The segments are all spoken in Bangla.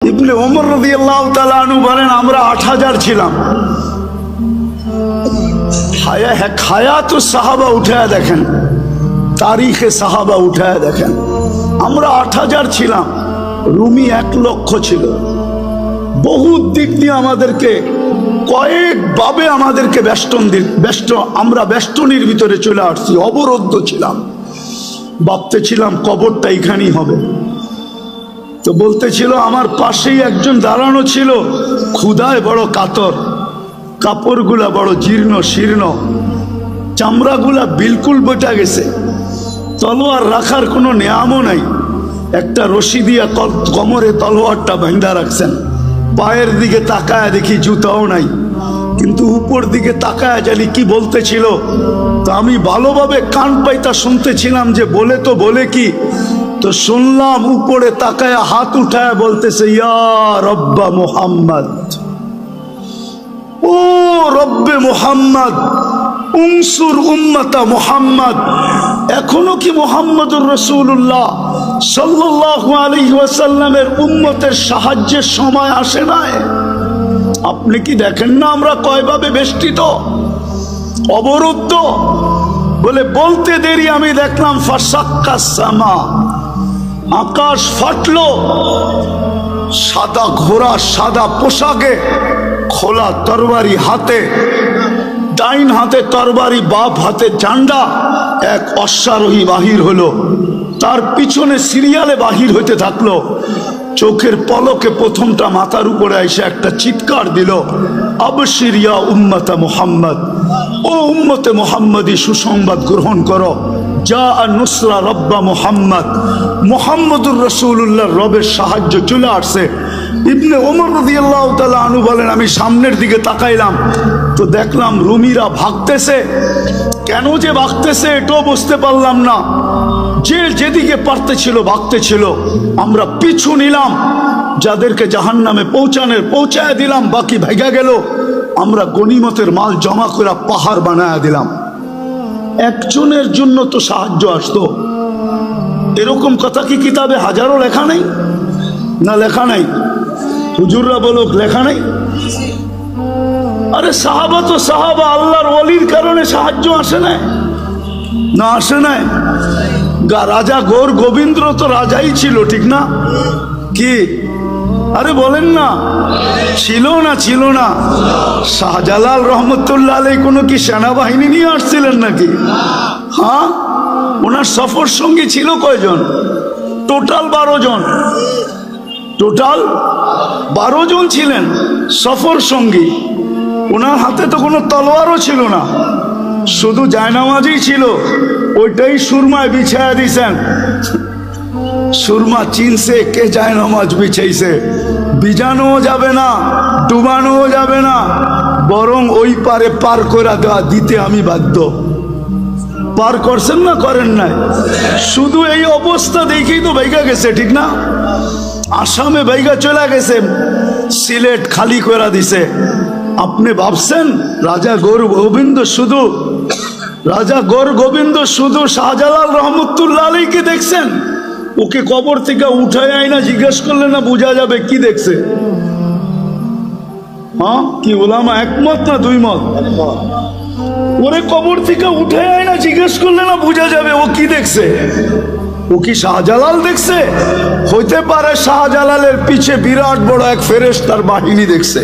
ইবনে ওমর রাদিয়াল্লাহু তাআলা আনহু বলেন আমরা 8000 ছিলাম। হায়াতুস সাহাবা উঠায় দেখেন, তারিখে সাহাবা উঠায় দেখেন, আমরা 8000 ছিলাম, রুমি 1 লক্ষ ছিল। বহু দিক দিয়ে আমাদেরকে কয়েকভাবে আমাদেরকে আমরা বেষ্টনীর ভিতরে চলে আসছি, অবরুদ্ধ ছিলাম। ভাবতেছিলাম কবরটা এখানেই হবে। তো বলতেছিল আমার পাশেই একজন দাঁড়ানো ছিল, ক্ষুধায় বড় কাতর, কাপড়গুলা বড় জীর্ণ শীর্ণ, চামড়াগুলা বিলকুল বটা গেছে, তলোয়ার রাখার কোনো নিয়ামও নাই। একটা রশি দিয়া কোমরে তলোয়ারটা বাঁধা রাখছেন। পায়ের দিকে তাকায় দেখি জুতাও নাই, কিন্তু উপর দিকে তাকায় জানি কি বলতেছিল। তো আমি ভালোভাবে কান পাইতা শুনতেছিলাম যে বলে কি। তো শুনলাম উপরে তাকায় হাত উঠায় বলতেছে, ইয়া রব্বা মুহাম্মদ, ও রব্বে মুহাম্মদ, উনসুর উম্মতা মুহাম্মদ। এখনো কি মুহাম্মদুর রাসূলুল্লাহ সাল্লাল্লাহু আলাইহি ওয়াসাল্লামের উম্মতের সাহায্যের সময় আসে নাই? আপনি কি দেখেন না আমরা কয়ভাবে বেষ্টিত, অবরুদ্ধ? বলে বলতে দেরি আমি দেখলাম ফাসাক্কাস সামা, আকাশ ফাটলো। সাদা ঘোড়া, সাদা পোশাকে, খোলা তরবারি হাতে, ডাইন হাতে তরবারি, বাপ হাতে ঝান্ডা, এক অশ্বারোহী বাহির হলো। তার পিছনে সিরিয়ালে বাহির হইতে থাকলো। চোখের পলকে প্রথমটা মাথার উপরে এসে একটা চিৎকার দিল, আবশির ইয়া উম্মতা মুহাম্মদ, ও উম্মতে মুহাম্মদী সুসংবাদ গ্রহণ করো, যা নুসরা রব্বা মুহাম্মদ, মুহাম্মদুর রাসূলুল্লাহর রবের সাহায্য চলে আসছে। ইবনে ওমর রাদিয়াল্লাহু তাআলা আনহু বলেন আমি সামনের দিকে তাকাইলাম, তো দেখলাম রুমিরা ভাগতেছে। কেন যে ভাগতেছে এটাও বুঝতে পারলাম না। যে যেদিকে পারতেছিল ভাগতেছিল, আমরা পিছু নিলাম। যাদেরকে জাহান্নামে পৌঁছায় দিলাম, বাকি ভাগা গেল। আমরা গনিমতের মাল জমা করে পাহাড় বানায় দিলাম। একজনের জন্য তো সাহায্য আসতো, এরকম কথা কি কিতাবে হাজারো লেখা নেই? না লেখা নাই? হুজুররা বলুক লেখা নেই? আরে সাহাবা তো সাহাবা, আল্লাহর ওলির কারণে সাহায্য আসে না? না আসে নাই? রাজা গৌর গোবিন্দ তো রাজাই ছিল, ঠিক না? কি আরে বলেন না, ছিল না? শাহজালাল রহমতুল্লাহ আলাই কোনো কি সেনাবাহিনী নিয়ে আসছিলেন নাকি? হ্যাঁ, ওনার সফর সঙ্গী ছিল কয়জন? টোটাল 12 জন। টোটাল 12 জন ছিলেন সফর সঙ্গী। ওনার হাতে তো কোনো তলোয়ারও ছিল না, শুধু জায়নামাজই ছিল। ওইটাই সুরমায় বিছায়া দিছেন। সুরমা চিনছে কে জায়নামাজ বিছাইছে। ভিজানোও যাবে না, ডুবানোও যাবে না, বরং ওই পারে পার করে দেওয়া দিতে আমি বাধ্য। পার করছেন না করেন নাই? শুধু এই অবস্থা দেখেই তো বাইগা গেছে, ঠিক না? আসামে বাইগা চলে গেছে, সিলেট খালি করে দিছে। আপনি ভাবছেন রাজা গৌর গোবিন্দ শুধু শাহজালাল রহমতুল্লাহ আলাইকে দেখছেন? ওকে কবর থেকে উঠায় আয় না, জিজ্ঞেস করলে না বোঝা যাবে কি দেখছে? হ্যাঁ, কি ওলামা একমত না দুই মত? ওরে কবর থেকে উঠায় আয় না, জিজ্ঞেস করলে না বোঝা যাবে ও কি দেখছে? ও কি শাহজালাল দেখছে? হইতে পারে শাহজালালের পিছে বিরাট বড় এক ফেরেশতার বাহিনী দেখছে।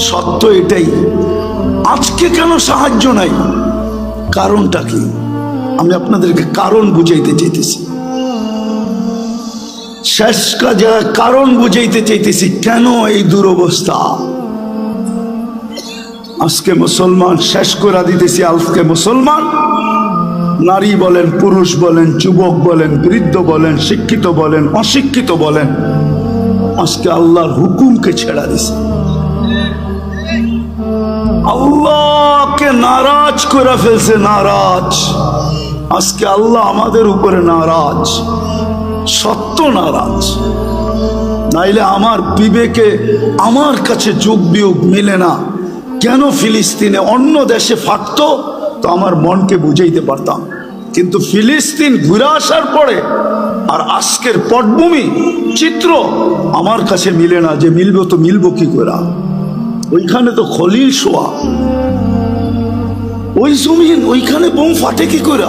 সত্য এটাই। আজকে কেন সাহায্য নাই? কারণটা কি? আমি আপনাদেরকে কারণ বুঝাইতে চাইতেছি। শেষ কাজে কারণ বুঝাইতে চাইতেছি, কেন এই দুরবস্থা। আজকে মুসলমান শেষ করে দিতেছি। আজকে মুসলমান, নারী বলেন, পুরুষ বলেন, যুবক বলেন, বৃদ্ধ বলেন, শিক্ষিত বলেন, অশিক্ষিত বলেন, আজকে আল্লাহর হুকুমকে ছেড়া দিছে। আল্লাহকে নারাজ করে ফেলছে, নারাজ। আজকে আল্লাহ আমাদের উপরে নারাজ, সত্য নারাজ। নাইলে আমার বিবেকে আমার কাছে যোগ বিয়োগ মিলে না। কেন ফিলিস্তিনে অন্য দেশে ফাটতো তো আমার মনকে বুঝাইতে পারতাম, কিন্তু ফিলিস্তিন ঘুরে আসার পরে আর আজকের পটভূমি চিত্র আমার কাছে মিলে না। যে মিলবো তো মিলবো কি করে? ওইখানে তো খলিল শোয়া, ওই জমিন, ওইখানে বোম ফাটে কি করে?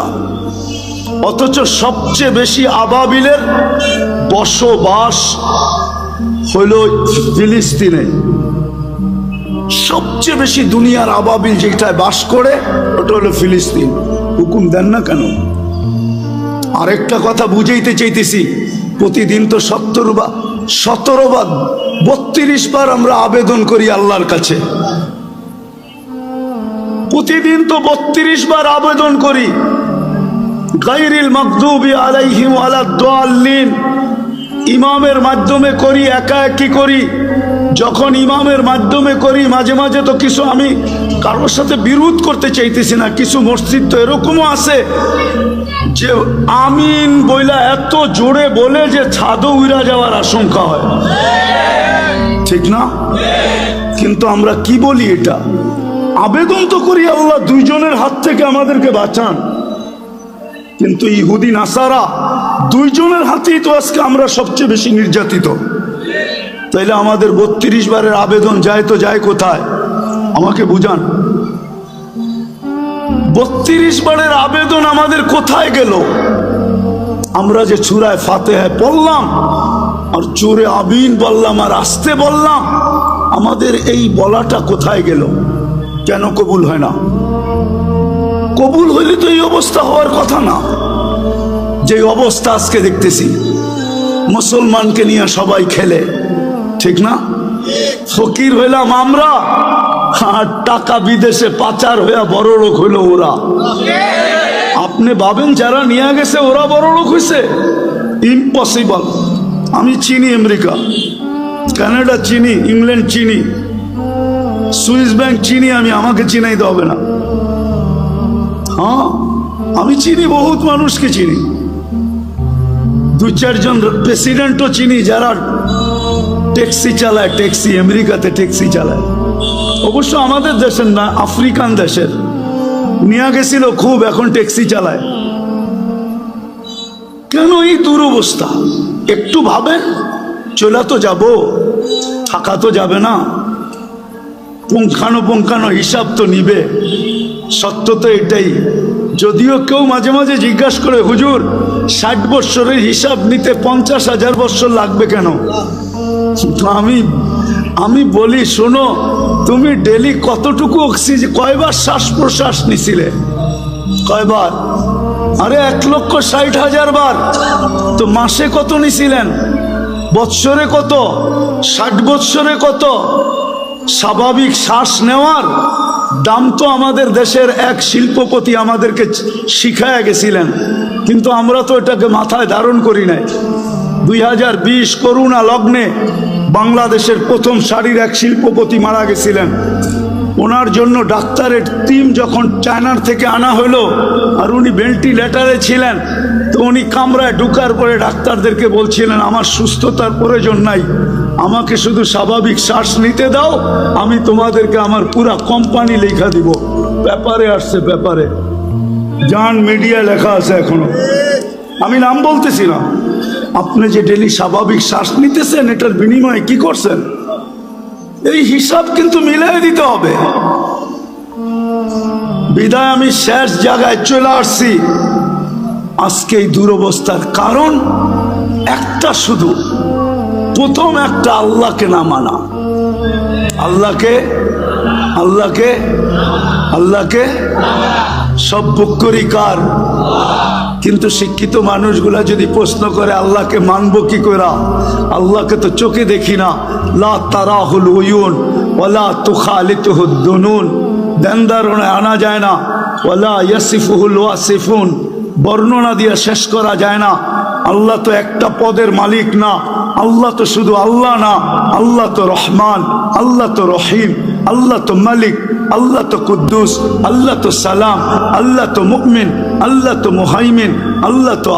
অথচ সবচেয়ে বেশি আবাবিলের বসবাস হইল ফিলিস্তিনে। সবচেয়ে বেশি দুনিয়ার আবাবিল যেটায় বাস করে ওটা হলো ফিলিস্তিন। হুকুম দেন না কেন? আরেকটা কথা বুঝাইতে চাইতেছি, প্রতিদিন তো 17 বার 32 বার আমরা আবেদন করি আল্লাহর কাছে। প্রতিদিন তো 32 বার আবেদন করি, গায়রিল মাগদুবি আলাইহিম ওয়ালাদ-দাল্লিন। ইমামের মাধ্যমে করি, একা একই করি। যখন ইমামের মাধ্যমে করি, মাঝে মাঝে তো কিছু, আমি কারোর সাথে বিরোধ করতে চাইতেছি না, কিছু মসজিদ তো এরকমও আছে যে আমিন বইলা এত জোরে বলে যে ছাদও উড়া যাওয়ার আশঙ্কা হয়, ঠিক না? কিন্তু আমরা কি বলি? এটা আবেদন তো করি আল্লাহ দুইজনের হাত থেকে আমাদেরকে বাঁচান, কিন্তু ইহুদি নাসারা দুইজনের হাতেই তো আজকে আমরা সবচেয়ে বেশি নির্যাতিত। তাইলে আমাদের 32 বারের আবেদন যায় তো যায় কোথায়? আমাকে বুঝান। 32 বারের আবেদন আমাদের কোথায় গেল? আমরা যে সূরা ফাতিহা পড়লাম আর জোরে আমিন বললাম আর আস্তে বললাম, আমাদের এই বলাটা কোথায় গেল? কেন কবুল হয় না? কবুল হইলে তো এই অবস্থা হওয়ার কথা না। যে অবস্থা আজকে দেখতেছি, মুসলমানকে নিয়ে সবাই খেলে, ঠিক না? ফকির হইলাম আমরা, আর টাকা বিদেশে পাচার হইয়া বড় লোক হইল ওরা। আপনি ভাবেন যারা নিয়ে গেছে ওরা বড় লোক হয়েছে? ইম্পসিবল। আমি চিনি আমেরিকা, কানাডা চিনি, ইংল্যান্ড চিনি, সুইস ব্যাংক চিনি, আমি, আমাকে চিনাইতে হবে না। হ্যাঁ, আমি চিনি, বহুত মানুষকে চিনি, 2-4 জন প্রেসিডেন্টও চিনি যারা ট্যাক্সি চালায়, ট্যাক্সি, আমেরিকাতে ট্যাক্সি চালায়। অবশ্য আমাদের দেশের না, আফ্রিকান দেশের। নিয়ে গেছিল খুব, এখন ট্যাক্সি চালায়। কেন এই দুরবস্থা? একটু ভাবেন, চলে তো যাব, থাকা তো যাবে না, পুঙ্খানো হিসাব তো নিবে। সত্য তো এটাই। যদিও কেউ মাঝে মাঝে জিজ্ঞাসা করে, হুজুর 60 বৎসরের হিসাব নিতে 50,000 বৎসর লাগবে কেন? আমি বলি, শোনো, তুমি ডেলি কতটুকু অক্সিজেন, কয়বার শ্বাস প্রশ্বাস নিছিলে? কয়বার? আরে 1,60,000 বার। তো মাসে কত নিছিলেন? বৎসরে কত? 60 বৎসরে কত? স্বাভাবিক শ্বাস নেওয়ার দাম তো আমাদের দেশের এক শিল্পপতি আমাদেরকে শিখায়া গেছিলেন, কিন্তু আমরা তো এটাকে মাথায় ধারণ করি নাই। 2020 করোনা লগ্নে বাংলাদেশের প্রথম সারির এক শিল্পপতি মারা গেছিলেন। ওনার জন্য ডাক্তারের টিম যখন চায়নার থেকে আনা হলো, আর উনি ভেন্টিলেটারে ছিলেন, তো উনি কামরায় ঢুকার পরে ডাক্তারদেরকে বলছিলেন, আমার সুস্থতার প্রয়োজন নাই, আমাকে শুধু স্বাভাবিক শ্বাস নিতে দাও, আমি তোমাদেরকে আমার পুরা কোম্পানি লেখা দিব। পেপারে আসছে, পেপারে, জান মিডিয়া লেখা আছে এখনো। আমি নাম বলতেছি না। আপনি যে ডেলি স্বাভাবিক শ্বাস নিতেছেন, এটার বিনিময়ে কি করছেন? এই হিসাব কিন্তু মিলাই দিতে হবে। বিদায় আমি শেষ জায়গায় চলে আসছি। আজকে এই দুরবস্থার কারণ একটা, শুধু প্রথম একটা, আল্লাহকে না মানা। আল্লাহকে সব বুক করি কার? কিন্তু শিক্ষিত মানুষগুলা যদি প্রশ্ন করে আল্লাহকে মানবো কি করে, আল্লাহকে তো চোখে দেখি না, লা তারাহুল উয়ুন ওয়ালা তুখালিতুহুদ দুনুন, ধ্যান ধারণায় আনা যায় না, ওয়ালা ইয়াসিফুহুল ওয়াসিফুন, বর্ণনা দিয়ে শেষ করা যায় না। আল্লাহ তো একটা পদের মালিক না, আল্লাহ তো শুধু আল্লাহ না, আল্লাহ তো রহমান, আল্লাহ তো রহিম, আল্লাহ তো মালিক, আল্লাহ তো কুদ্দুস, আল্লাহ তো সালাম, আল্লাহ তো মুমিন, আল্লাহ তো মুহাইমিন, আল্লাহ তো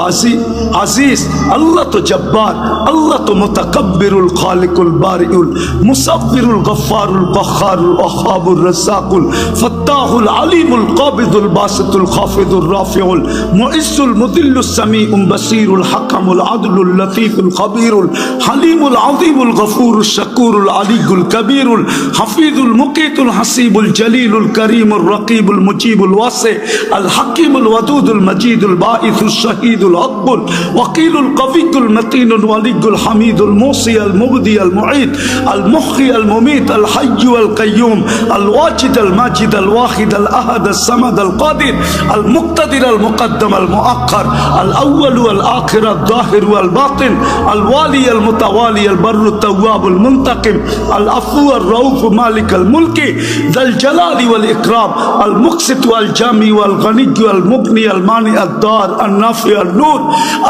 আজিজ, আল্লাহ তো জব্বার, আল্লাহ তো মুতাকাব্বিরুল খালিকুল বারিউল মুসাব্বিরুল গফফারুল কহ্হারুল ওয়াহ্হাবুর রাজ্জাকুল ফাত্তাহুল আলিমুল কাবিদুল বাসিতুল খাফিদুর রাফিউল মুইজ্জুল মুদিল্লুস সামিউল বাসিরুল হাকামুল আদলুল লতীফুল খবীরুল হালিমুল আযীমুল গফুরুশ শাকুরুল আলিয়ুল কবীরুল হাফিজুল মুকিতুল হাসিবুল জলিলুল করিমুর রকিবুল মুজিবুল ওয়াসি আল হাকিমুল ওয়াদুদুল মজিদুল বাঈসুশ শাহীদুল আকবুল ওয়াকিলুল কবিয়ুল মতিনুল ওয়ালিয়ুল হামিদুল মুসি আল মুবদি আল মুঈদ আল মুহয়ি আল মুমীত আল হাইয়্যু আল কাইয়্যুম আল ওয়াজিদ আল মাজিদ আল ওয়াহিদ আল আহাদ আল সামাদ আল কাদির আল মুক্তাদির আল মুকদ্দম আল মুআক্খার আল আউয়াল ওয়াল আখির আল যাহির ওয়াল বাতিন আল ওয়ালি আল মুতাওয়ালি আল বাররুত তাওয়াব আল মুনতাকিম আল আফু আর রাউফ মালিক আল মুলকি যাল জালালি ওয়াল ইকরাম আল মুকসিত ওয়াল জামি ওয়াল গনি ওয়াল মুগনি আল মানি আল দার আল নাফি আল নূর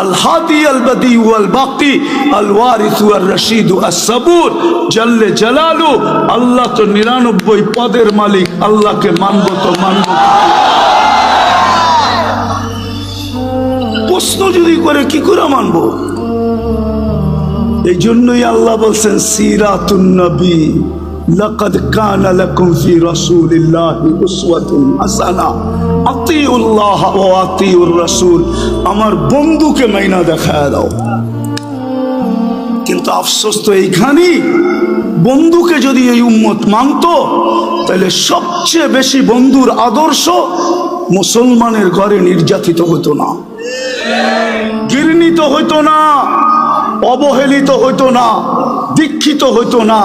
আল হাদি আল বদি ওয়াল বাকি আল ওয়ারিস ওয়াল রশিদ আস সাবুর জাল্লে জালালু। আল্লাহ তো 99 পদের মালিক, আল্লাহকে মানব তো মানব। প্রশ্ন যদি করে কি করে মানব? এই জন্যই আল্লাহ বলছেন সিরাতুন নবী লাকাদ কানা লাকুম ফি রাসূলিল্লাহি উসওয়াতুন হাসানা আতিউল্লাহ ওয়া আতিউর রাসূল। আমার বন্ধুকে মাইনা দেখায় দাও। কিন্তু আফসোস তো এইখানেই, বন্ধুকে যদি এই উম্মত মানতো তাহলে সবচেয়ে বেশি বন্ধুর আদর্শ মুসলমানের ঘরে নির্যাতিত হতো না, ঘৃণিত হইতো না, অবহেলিত হইতো না, দীক্ষিত হইতো না,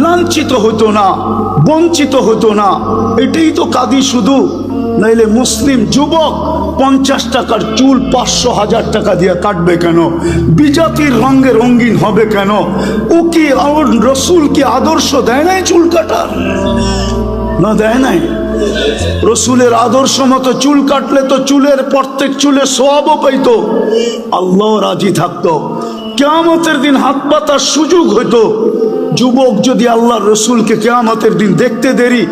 লাঞ্ছিত হইতো না, বঞ্চিত হইতো না। এটাই তো কাঁদি শুধু। নাইলে মুসলিম যুবক 50 টাকার চুল 500,000 টাকা দিয়ে কাটবে কেন? বিজাতির রঙে রঙিন হবে কেন? ও কি আমার রসুল কি আদর্শ দেয় নাই চুল কাটার? না, দেয় নাই। রসুলের আদর্শ মতো চুল কাটলে তো চুলের প্রত্যেক চুলে সওয়াবও পাইতো, আল্লাহ রাজি থাকতো, কিয়ামতের দিন হাত পাতার সুযোগ হইতো। যুবক যদি আল্লাহর রসুলকে কিয়ামতের দিন দেখতে দেরি,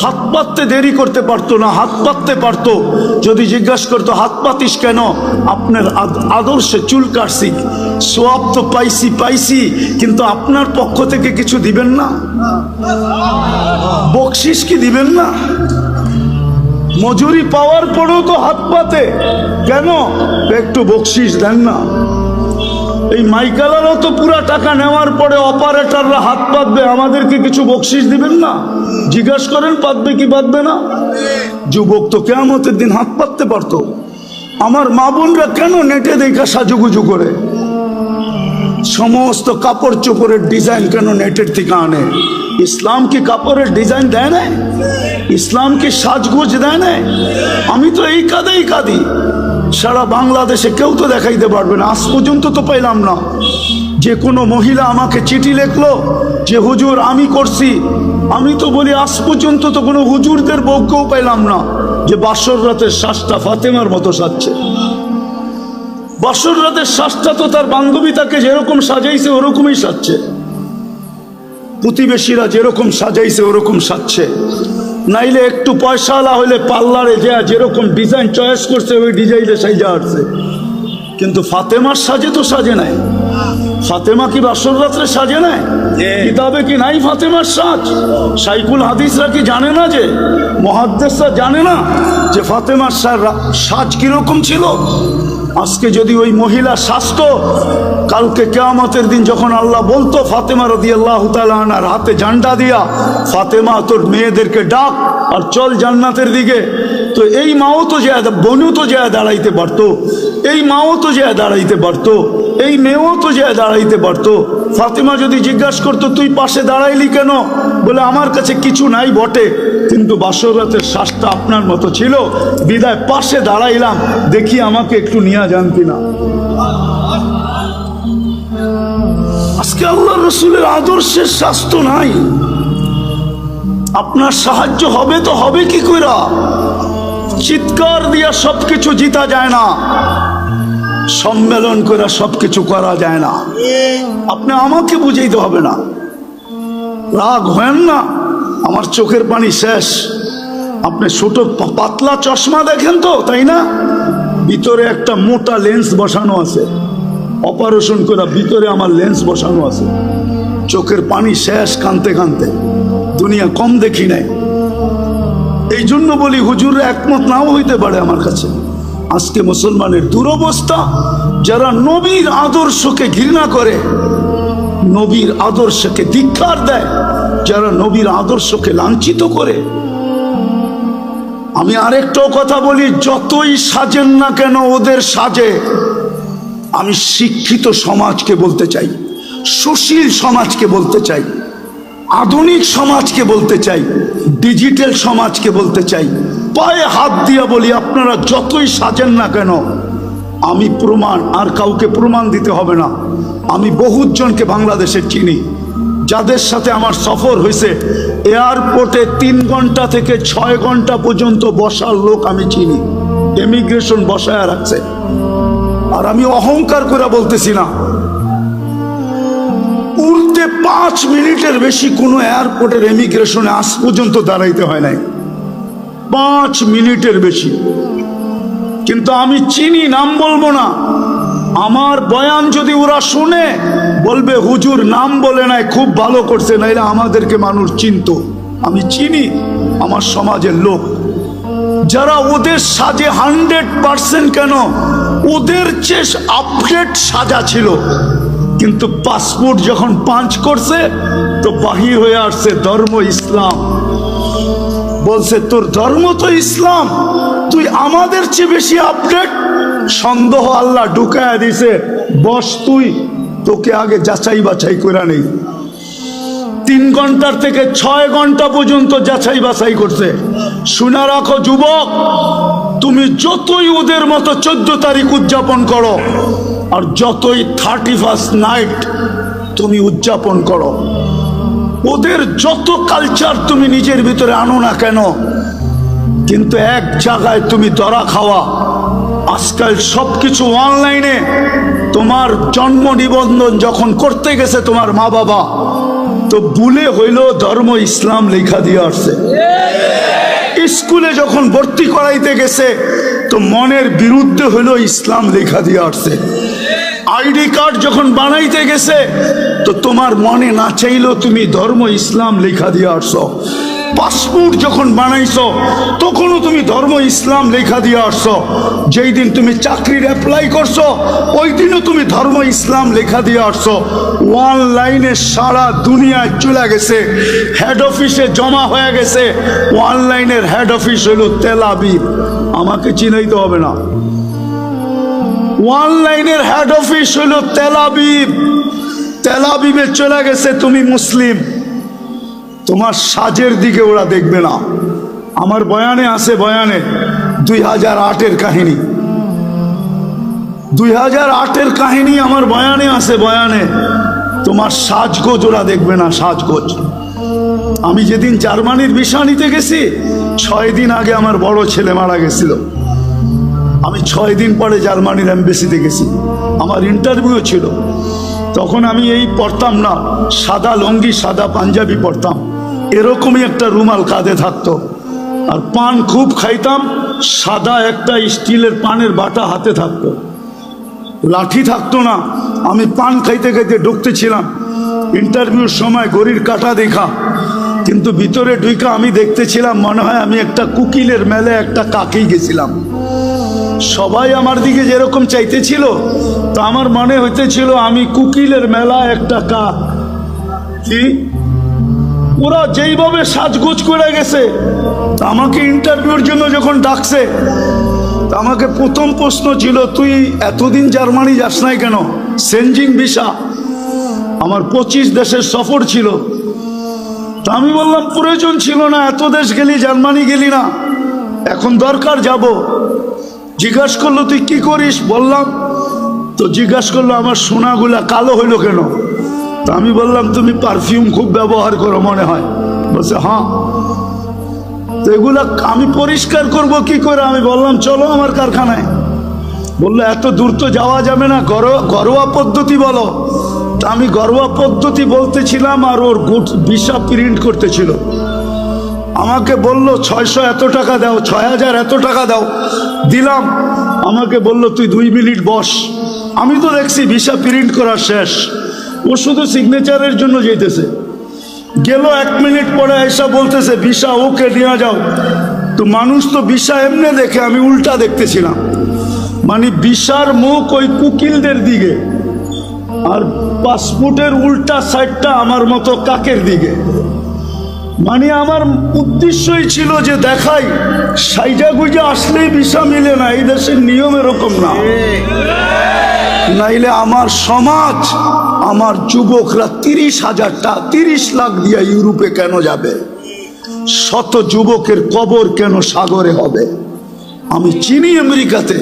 হাত পাততে দেরি করতে পারতো না, হাত পাততে পারতো। যদি জিজ্ঞাসা করতো হাত পাতিস কেন? আপনার আদর্শে চুল কাটছি, সওয়াব তো পাইছি, কিন্তু আপনার পক্ষ থেকে কিছু দিবেন না? বকশিস কি দিবেন না? মজুরি পাওয়ার পরেও তো হাত পাতে কেন? একটু বকশিস দেন না। এই মাইকালারও তো পুরা টাকা নেওয়ার পরে অপারেটররা হাত পাতবে, আমাদেরকে কিছু বকশিস দিবেন না? জিজ্ঞাসা করেন পাতবে কি পাতবে না? যুবক তো কিয়ামতের দিন হাত পাততে পারতো। আমার মা বোনরা কেন নেটে দেখা সাজুগুজু করে? সমস্ত কাপড় চোপড়ের ডিজাইন কেন নেটের থেকে আনে? ইসলাম কি কাপড়ের ডিজাইন দেয় না? ইসলাম কি সাজগোজ দেয় না? আমি তো এই কাঁদি, সারা বাংলাদেশে কেউ তো দেখাইতে পারবে না। আজ পর্যন্ত তো পাইলাম না যে কোনো মহিলা আমাকে চিঠি লিখলো যে হুজুর আমি করছি। আমি তো বলি আজ পর্যন্ত তো কোনো হুজুরদের বউকেও পাইলাম না যে বাসর রাতের শ্বাসটা ফাতেমার মতো সাজছে। বাসর রাতের শ্বাসটা তো তার বান্ধবী তাকে যেরকম সাজাইছে ওরকমই সাজছে, প্রতিবেশীরা যেরকম সাজাইছে ওরকম সাজছে। নাইলে একটু পয়সাওয়ালা হইলে পার্লারে যেরকম ডিজাইন চয়েস করছে ওই ডিজাইনে সাইজা আসছে। কিন্তু ফাতেমার সাজে তো সাজে নাই। ফাতেমা কি বাসর রাত্রে সাজে নাই? কিতাবে কি নাই ফাতেমার সাজ? শাইখুল হাদিসরা কি জানে না, যে মুহাদ্দিসরা জানে না যে ফাতেমার সাজ কিরকম ছিল? আজকে যদি ওই মহিলা সাজতো, কালকে কিয়ামতের দিন যখন আল্লাহ বলতো ফাতেমা রাদিয়াল্লাহু তাআলা আনহার হাতে ঝান্ডা দিয়া, ফাতেমা তোর মেয়েদেরকে ডাক আর চল জান্নাতের দিকে, তো এই মাও তো যে বোনও তো যে দাঁড়াইতে পারতো, এই মাও তো যে দাঁড়াইতে পারতো, এই মেয়েও তো যে দাঁড়াইতে পারতো। ফাতেমা যদি জিজ্ঞাসা করতো তুই পাশে দাঁড়াইলি কেন? বলে আমার কাছে কিছু নাই বটে, কিন্তু বাসর রাতের শ্বাসটা আপনার মতো ছিল, বিদায় পাশে দাঁড়াইলাম, দেখি আমাকে একটু নিয়ে যান কিনা। আজকে আল্লাহ রসুলের আদর্শের স্বাস্থ্য নাই। আপনার সাহায্য হবে তো হবে কি কইরা? চিৎকার দিয়া সবকিছু জিতা যায় না, সম্মেলন করে সবকিছু করা যায় না। আপনি আমাকে বুঝাইতে হবে না, রাগ হেন না। আমার চোখের পানি শেষ। আপনি ছোট পাতলা চশমা দেখেন তো, তাই না? ভিতরে একটা মোটা লেন্স বসানো আছে, অপারেশন করে ভিতরে আমার লেন্স বসানো আছে। চোখের পানি শেষ কানতে কানতে, দুনিয়া কম দেখি নাই। এই জন্য বলি হুজুর একমত নাও হইতে পারে আমার কাছে। আজকে মুসলমানের দুরবস্থা, যারা নবীর আদর্শকে ঘৃণা করে, নবীর আদর্শকে ধিক্কার দেয়, যারা নবীর আদর্শকে লাঞ্ছিত করে। আমি আরেকটাও কথা বলি, যতই সাজেন না কেন ওদের সাজে, আমি শিক্ষিত সমাজকে বলতে চাই, সুশীল সমাজকে বলতে চাই, আধুনিক সমাজকে বলতে চাই, ডিজিটাল সমাজকে বলতে চাই, পায়ে হাত দিয়া বলি, আপনারা যতই সাজেন না কেন, আমি প্রমাণ, আর কাউকে প্রমাণ দিতে হবে না, আমি বহুত জনকে বাংলাদেশের চিনি, যাদের সাথে আমার সফর হয়েছে। এয়ারপোর্টে 3 ঘন্টা থেকে 6 ঘন্টা পর্যন্ত বসার লোক আমি চিনি, ইমিগ্রেশন বসায় রাখছে। আর আমি অহংকার করে বলতেছি না, উঠতে 5 মিনিটের বেশি কোনো এয়ারপোর্টের ইমিগ্রেশনে আজ পর্যন্ত দাঁড়াইতে হয় নাই, 5 মিনিটের বেশি। কিন্তু আমি চিনি, নাম বলবো না। আমার বয়ান যদি ওরা শুনে, বলবে হুজুর নাম বলে নাই, খুব ভালো করছে, নাইলে আমাদেরকে মানুষ চিনতো। আমি চিনি আমার সমাজের লোক, যারা ওদের সাজে 100% কেন, ওদের চেয়ে আপডেট সাজা ছিল, কিন্তু পাসপোর্ট যখন পাঞ্চ করছে তো বাহির হয়ে আসছে ধর্ম ইসলাম। বলছে তোর ধর্ম তো ইসলাম, তুই আমাদের চেয়ে বেশি আপডেট। সন্দেহ আল্লাহ ঢুকায়া দিছে, বস তুই, তোকে আগে যাচাই বাছাই করে নেই। 3 ঘন্টার থেকে 6 ঘন্টা পর্যন্ত যাচাই বাছাই করছে। শুনে রাখো যুবক, তুমি যতই ওদের মতো 14 তারিখ উদযাপন করো, আর যতই 31st নাইট তুমি উদযাপন করো, ওদের যত কালচার তুমি নিজের ভিতরে আনো না কেন, কিন্তু এক জায়গায় তুমি ধরা খাওয়া। আজকাল সবকিছু অনলাইনে। তোমার জন্ম নিবন্ধন যখন করতে গেছে তোমার মা বাবা, তো ভুলে হইল ধর্ম ইসলাম লেখা দিয়ে আসছে। স্কুলে যখন ভর্তি করাইতে গেছে, তো মনের বিরুদ্ধে হইল ইসলাম লেখা দিয়ে আসছে। আইডি কার্ড যখন বানাইতে গেছে, তো তোমার মনে না চাইলেও তুমি ধর্ম ইসলাম লেখা দিয়ে আসছো। পাসপোর্ট যখন বানাইছো, তখনও তুমি ধর্ম ইসলাম লেখা দিয়ে আসছো। যেই দিন তুমি চাকরির অ্যাপ্লাই করছো, ওই দিনও তুমি ধর্ম ইসলাম লেখা দিয়ে আসছো। অনলাইনে সারা দুনিয়ায় চলে গেছে, হেড অফিসে জমা হয়ে গেছে। অনলাইনের হেড অফিস হলো তেল আবিব, আমাকে চিনাইতে হবে না। অনলাইনের হেড অফিস হলো তেল আবিব। তেল আবিবে চলে গেছে তুমি মুসলিম, তোমার সাজের দিকে ওরা দেখবে না। আমার বয়ানে আছে, বয়ানে 2008-এর কাহিনী, 2008-এর কাহিনী আমার বয়ানে আছে। বয়ানে তোমার সাজগোজ ওরা দেখবে না, সাজগোজ। আমি যেদিন জার্মানির ভিসা নিতে গেছি, 6 দিন আগে আমার বড় ছেলে মারা গেছিল। আমি 6 দিন পরে জার্মানির এমবেসিতে গেছি, আমার ইন্টারভিউ ছিল। তখন আমি এই পরতাম না, সাদা লঙ্গি সাদা পাঞ্জাবি পরতাম, এরকমই একটা রুমাল কাঁধে থাকতো। আর পান খুব খাইতাম, সাদা একটা স্টিলের পানের বাটা হাতে থাকতো, লাঠি থাকতো না। আমি পান খাইতে খাইতে ঢুকতেছিলাম ইন্টারভিউর সময়, ঘড়ির কাঁটা দেখা, কিন্তু ভিতরে ঢুকা আমি দেখতেছিলাম মনে হয় আমি একটা কুকিলের মেলে একটা কাকেই গেছিলাম। সবাই আমার দিকে যেরকম চাইতেছিল, তো আমার মনে হইতেছিল আমি কুকিলের মেলা একটা কাক। কি ওরা যেইভাবে সাজগোজ করে গেছে, আমাকে ইন্টারভিউর জন্য যখন ডাকছে, আমাকে প্রথম প্রশ্ন ছিল, তুই এতদিন জার্মানি যাস নাই কেন? সেনজিং ভিসা, আমার 25 দেশের সফর ছিল। তা আমি বললাম প্রয়োজন ছিল না, এত দেশ গেলি, জার্মানি গেলি না, এখন দরকার যাব। জিজ্ঞাসা করলো তুই কি করিস? বললাম। তো জিজ্ঞাসা করলো আমার সোনাগুলা কালো হইলো কেন? তা আমি বললাম তুমি পারফিউম খুব ব্যবহার করো মনে হয়। বলছে হ্যাঁ। তো এগুলা আমি পরিষ্কার করব কি করে? আমি বললাম চলো আমার কারখানায়। বললো এত দূর তো যাওয়া যাবে না, ঘরোয়া পদ্ধতি বলো। তা আমি ঘরোয়া পদ্ধতি বলতেছিলাম, আর ওর ভিসা প্রিন্ট করতেছিল। আমাকে বললো 600 এত টাকা দাও, 6000 এত টাকা দাও। দিলাম। আমাকে বলল তুই 2 মিনিট বস। আমি তো দেখছি ভিসা প্রিন্ট করা শেষ, ও শুধু সিগনেচারের জন্য যেতেছে। গেল 1 মিনিট পরে এসা বলতেছে ভিসা ওকে নিয়ে যাও। তো মানুষ তো ভিসা এমনি দেখে, আমি উল্টা দেখতেছিলাম, মানে ভিসার মুখ ওই কুকিলদের দিকে আর পাসপোর্টের উল্টা সাইডটা আমার মতো কাকের দিকে। মানে আমার উদ্দেশ্যই ছিল যে দেখাই সাইজা গুজা আসলেই ভিসা মিলে না, এই দেশের নিয়ম এরকম না। নাইলে আমার সমাজ, আমার যুবকরা 30 লাখ দিয়ে ইউরোপে কেন যাবে? শত যুবকের কবর কেন সাগরে হবে? আমি চিনি আমেরিকাতে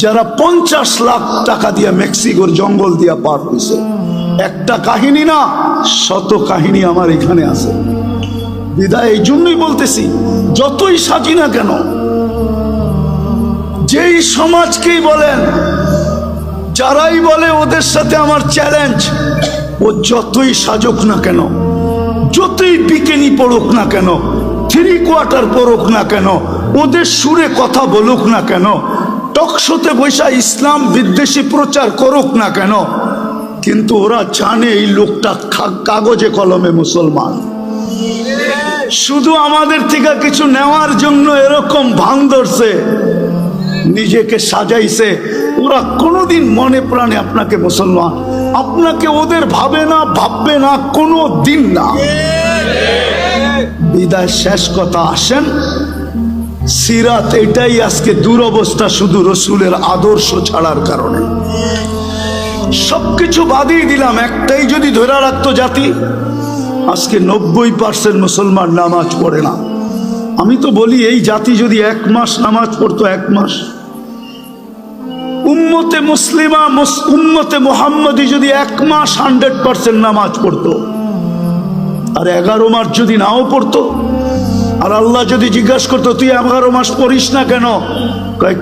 যারা 50 লাখ টাকা দিয়ে মেক্সিকোর জঙ্গল দিয়া পার হয়েছে। একটা কাহিনী না, শত কাহিনী আমার এখানে আছে। বিদায় এই জন্যই বলতেছি, যতই সাজি না কেন, যেই সমাজকেই বলেন, যারাই বলে ওদের সাথে আমার চ্যালেঞ্জ, ও যতই সাজুক না কেন, যতই বিকেনি পড়ুক না কেন, 3 কোয়ার্টার পড়ুক না কেন, ওদের সুরে কথা বলুক না কেন, টকশোতে বৈশা ইসলাম বিদ্বেষী প্রচার করুক না কেন, কিন্তু ওরা জানে এই লোকটা কাগজে কলমে মুসলমান। শুধু আমাদের থেকে কিছু নেওয়ার জন্য এরকম ভান ধরছে, নিজেকে সাজাইছে। ওরা কোনোদিন মনে প্রাণে আপনাকে মুসলমান, আপনাকে ওদের ভাবে না, ভাববে না, কোনো দিন না। বিদায় শেষ কথা, আসেন সিরাত। এটাই আজকে দুরবস্থা, শুধু রসুলের আদর্শ ছাড়ার কারণে। সবকিছু বাদই দিলাম, একটাই যদি ধরে রাখতো জাতি, আজকে 90% মুসলমান নামাজ পড়ে না। আমি তো বলি এই জাতি যদি 1 মাস নামাজ পড়তো, 1 মাস, উম্মতে মুসলিমা উম্মতে মুহাম্মদী যদি 1 মাস 100% নামাজ পড়তো, আর 11 মাস যদি নাও পড়তো, আর আল্লাহ যদি জিজ্ঞাসা করতো তুই 11 মাস পড়িস না কেন,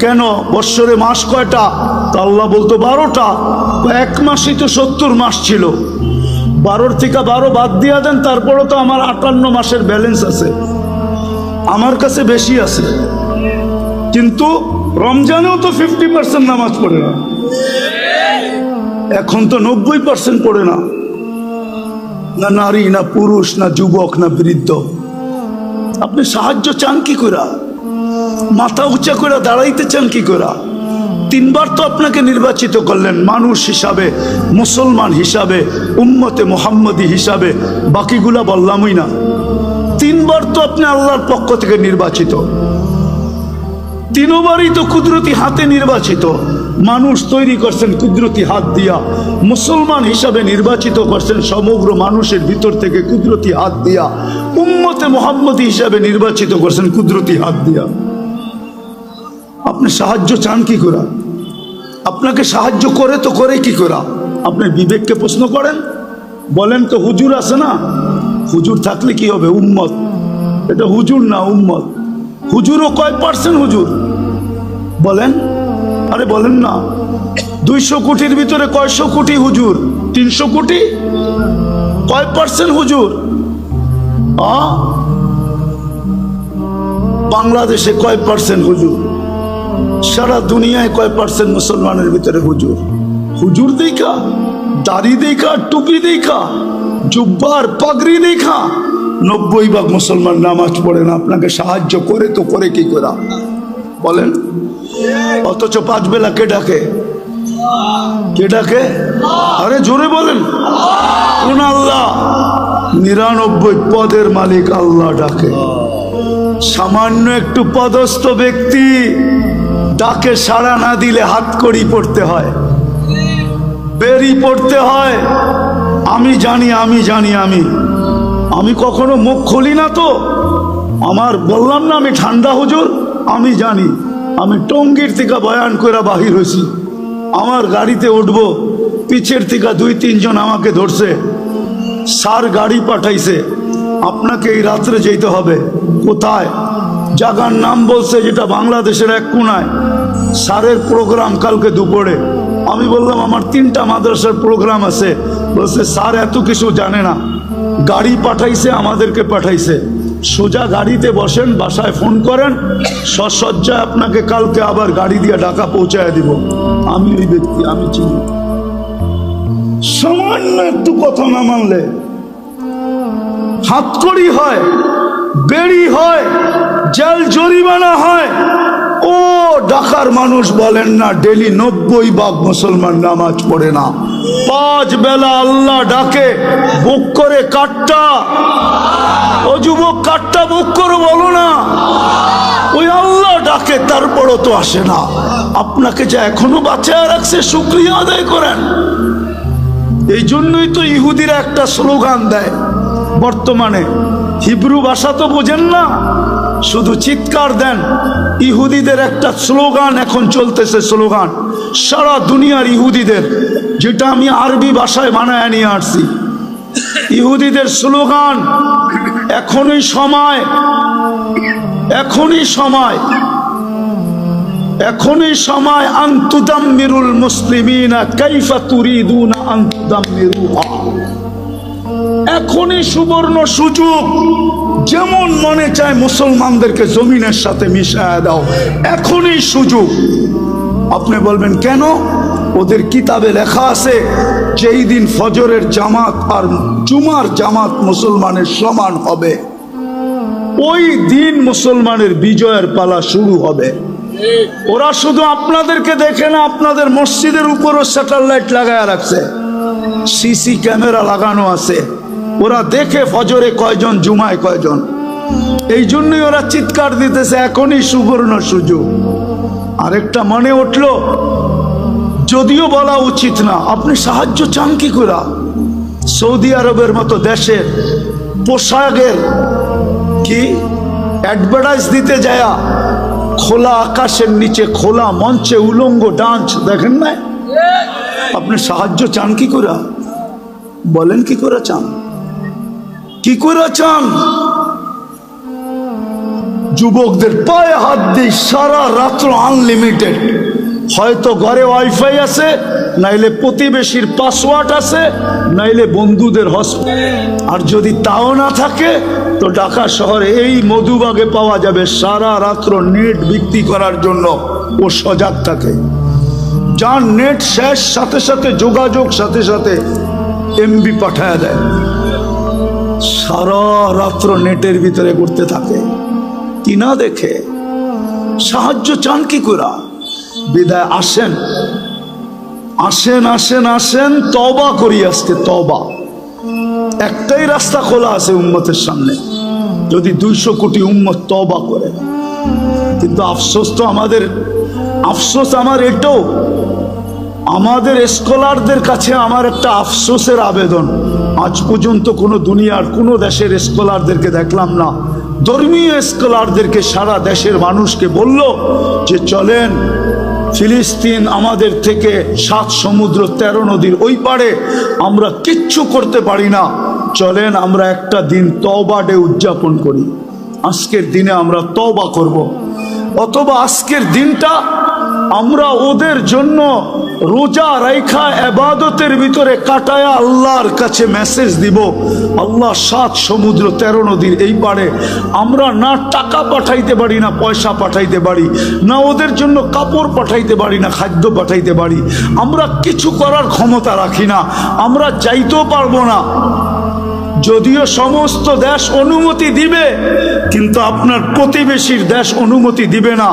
কেন বৎসরে মাস কয়টা, তা আল্লাহ বলতো 12টা। 1 মাসই তো 70 মাস ছিল, 12 থেকে 12 বাদ দিয়া দেন, তারপরও তো আমার 58 মাসের ব্যালেন্স আছে, আমার কাছে বেশি আছে। কিন্তু রমজানেও তো 50% নামাজ পড়ে না, এখন তো 90% পড়ে না, না নারী, না পুরুষ, না যুবক, না বৃদ্ধ। আপনি সাহায্য চান কি করে? মাথা উঁচা করে দাঁড়াইতে চান কি করে? 3 বার তো আপনাকে নির্বাচিত করলেন মানুষ হিসাবে, মুসলমান হিসাবে, উম্মতে মুহাম্মদী হিসাবে, বাকিগুলা বললামই না। 3 বার তো আপনি আল্লাহর পক্ষ থেকে নির্বাচিত, 3 বারই তো কুদরতি হাতে নির্বাচিত। মানুষ তৈরি করছেন কুদরতি হাত দিয়া, মুসলমান হিসাবে নির্বাচিত করছেন সমগ্র মানুষের ভিতর থেকে কুদরতি হাত দিয়া, উম্মতে মুহাম্মদী হিসাবে নির্বাচিত করছেন কুদরতি হাত দিয়া। আপনি সাহায্য চান কি করে? আপনাকে সাহায্য করে তো করে কি করে? আপনি বিবেককে প্রশ্ন করেন, বলেন তো হুজুর আছে না, হুজুর থাকলে কি হবে? উম্মত, এটা হুজুর না উম্মত। হুজুরও কয় পার্সেন্ট হুজুর বলেন? আরে বলেন না, 200 কোটির ভিতরে কয়শো কোটি হুজুর? 300 কোটি? কয় পার্সেন্ট হুজুর? বাংলাদেশে কয় পার্সেন্ট হুজুর? সারা দুনিয়ায় কয় পার্সেন্ট মুসলমানের ভিতরে হুজুর? হুজুর দেখা, দাড়ি দেখা, টুপি দেখা, জুব্বার পাগড়ি দেখা 90% মুসলমান নামাজ পড়ে না। আপনাকে সাহায্য করে তো করে কি করে বলেন? অথচ 5 বেলা কে ডাকে? কে ডাকে? আরে জোরে বলেন, কোন আল্লাহ? 99 পদের মালিক আল্লাহ ডাকে। সামান্য একটু পদস্থ ব্যক্তি ডাকে সাড়া না দিলে হাত কড়ি পড়তে হয়, বেরি পড়তে হয়। আমি জানি, আমি জানি, আমি কখনো মুখ খুলি না তো। আমার বললাম না আমি ঠান্ডা হুজুর, আমি জানি। আমি টঙ্গীর থেকে বয়ান করে বাহির হয়েছি, আমার গাড়িতে উঠবো, পিছের থেকে 2-3 জন আমাকে ধরছে, স্যার গাড়ি পাঠাইছে, আপনাকে এই রাত্রে যেতে হবে। কোথায়? জায়গার নাম বলছে যেটা বাংলাদেশের এক কোনায়। স্যারের প্রোগ্রাম কালকে দুপুরে। আমি বললাম আমার 3টা মাদ্রাসার প্রোগ্রাম আছে। বলছে স্যার এত কিছু জানে না, গাড়ি পাঠাইছে, আমাদেরকে পাঠাইছে। সোজা গাড়িতে বসেন, বাসায় ফোন করেন, সসজ্জায় আপনাকে কালকে আবার গাড়ি দিয়ে ঢাকা পৌঁছায় দিব। আমি ওই ব্যক্তি, আমি চিনি। সামান্য একটু কথা না মানলে হাতকড়ি হয়, বেড়ি হয়, জেল জরিমানা হয়। ও ঢাকার মানুষ বলেন না ডেলি 90 ভাগ মুসলমান নামাজ পড়ে না, 5 বেলা আল্লাহ ডাকে, বুক করে কাটটা। ও যুবক, কাটটা বুক করে বলো না, ওই আল্লাহ ডাকে, তারপরও তো আসে না। আপনাকে যে এখনো বাঁচায় রাখছে, শুকরিয়া আদায় করেন। এই জন্যই তো ইহুদিরা একটা স্লোগান দেয় বর্তমানে, হিব্রু ভাষা তো বোঝেন না, শুধু চিৎকার দেন। ইহুদিদের একটা স্লোগান এখন চলতেছে, স্লোগান সারা দুনিয়ার ইহুদিদের, যেটা আমি আরবি ভাষায় বানায় নিয়ে আসছি। ইহুদিদের স্লোগান, এখনই সময়, এখনই সময়, এখনই সময়, আনতুদাম্মিরুল মুসলিমিনা কাইফা তুরিদুনা আনতুদাম্মিরুহা। এখনই সুবর্ণ সুযোগ, যেমন মনে চায় মুসলমানদেরকে জমিনের সাথে মিশায় দাও, এখনই সুযোগ। আপনি বলবেন কেন? ওদের কিতাবে লেখা আছে যেই দিন ফজরের জামাত আর জুমার জামাত মুসলমানের সমান হবে, ওই দিন মুসলমানের বিজয়ের পালা শুরু হবে। ওরা শুধু আপনাদেরকে দেখে না, আপনাদের মসজিদের উপরও স্যাটেলাইট লাগায় রাখছে, সিসি ক্যামেরা লাগানো আছে। ওরা দেখে ফজরে কয়জন, জুমায় কয়জন। এই জন্যই ওরা চিৎকার দিতেছে এখনই সুবর্ণ সুযোগ। আরেকটা মনে উঠলো, যদিও বলা উচিত না, আপনি সাহায্য চান কি করে? সৌদি আরবের মতো দেশের পোশাকের কি অ্যাডভার্টাইজ দিতে যায়া খোলা আকাশের নিচে খোলা মঞ্চে উলঙ্গ ডান্স দেখেন না? আপনি সাহায্য চান কি করে? বলেন কি করে চান? কি করে চান? যুবকদের পায়ে হাত দিয়ে সারা রাত্র আনলিমিটেড, হয়তো ঘরে ওয়াইফাই আছে, নাইলে প্রতিবেশীর পাসওয়ার্ড আছে, নাইলে বন্ধুদের হসপিটাল। আর যদি তাও না থাকে তো ঢাকা শহরে এই মধুবাগে পাওয়া যাবে সারা রাত্র নেট বিক্রি করার জন্য। ও সজাগ থাকে, যার নেট শেষ সাথে সাথে যোগাযোগ সাথে সাথে এমবি পাঠায় দেয়, সারা রাত্র নেটের ভিতরে ঘুরতে থাকে। কি না দেখে সাহায্য চান কি করে? বিদায় আসেন, আসেন, আসেন, আসেন, তওবা করি আজকে। তওবা, একটাই রাস্তা খোলা আছে উম্মতের সামনে, যদি 200 কোটি উম্মত তওবা করে। কিন্তু আফসোস তো আমাদের, আফসোস আমার এটাও, আমাদের স্কলারদের কাছে আমার একটা আফসোসের আবেদন, আজ পর্যন্ত কোনো দুনিয়ার কোনো দেশের স্কলারদেরকে দেখলাম না, ধর্মীয় স্কলারদেরকে সারা দেশের মানুষকে বলল যে চলেন ফিলিস্তিন আমাদের থেকে 7 সমুদ্র 13 নদীর ওই পারে, আমরা কিচ্ছু করতে পারি না, চলেন আমরা একটা দিন তওবা ডে উদযাপন করি। আজকের দিনে আমরা তওবা করব, অথবা আজকের দিনটা আমরা ওদের জন্য রোজা রাইখা ইবাদতের ভিতরে কাটায়া আল্লাহর কাছে মেসেজ দিব, আল্লাহ 7 সমুদ্র 13 নদীর এই পারে আমরা না টাকা পাঠাইতে পারি, না পয়সা পাঠাইতে পারি, না ওদের জন্য কাপড় পাঠাইতে পারি, না খাদ্য পাঠাইতে পারি, আমরা কিছু করার ক্ষমতা রাখি না, আমরা যাইতেও পারবো না। যদিও সমস্ত দেশ অনুমতি দিবে, কিন্তু আপনার প্রতিবেশীর দেশ অনুমতি দিবে না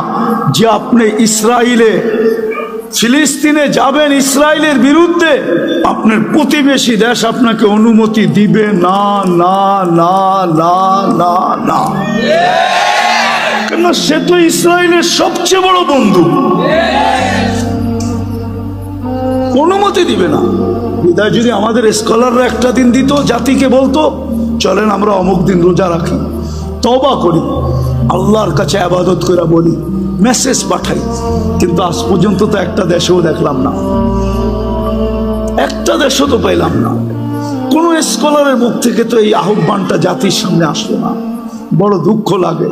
যে আপনি ইসরায়েলে ফিলিস্তিনে যাবেন ইসরায়েলের বিরুদ্ধে, আপনার প্রতিবেশী দেশ আপনাকে অনুমতি দিবে না, না, না, না, না, না। কেন? সে তো ইসরায়েলের সবচেয়ে বড় বন্ধু, অনুমতি দিবে না। বিদায় যদি আমাদের স্কলাররা একটা দিন দিত, জাতিকে বলতো চলেন আমরা অমুক দিন রোজা রাখি, তওবা করি, আল্লাহর কাছে ইবাদত করে বলি, মেসেজ পাঠাই, কিন্তু আজ পর্যন্ত তো একটা দেশেও দেখলাম না, একটা দেশও তো পাইলাম না। কোনো স্কলারের মুখ থেকে তো এই আহ্বানটা জাতির সামনে আসলো না, বড় দুঃখ লাগে।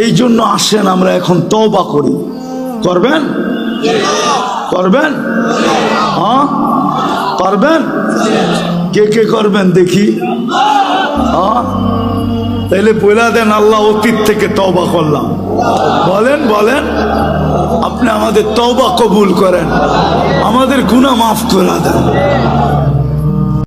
এই জন্য আসেন আমরা এখন তওবা করি। করবেন? করবেন? হ্যাঁ করবেন? কে কে করবেন দেখি? হ্যাঁ, তাইলে বলে দেন আল্লাহ অতীত থেকে তওবা করলাম। বলেন বলেন, আপনি আমাদের তওবা কবুল করেন, আমাদের গুনাহ মাফ করে দেন।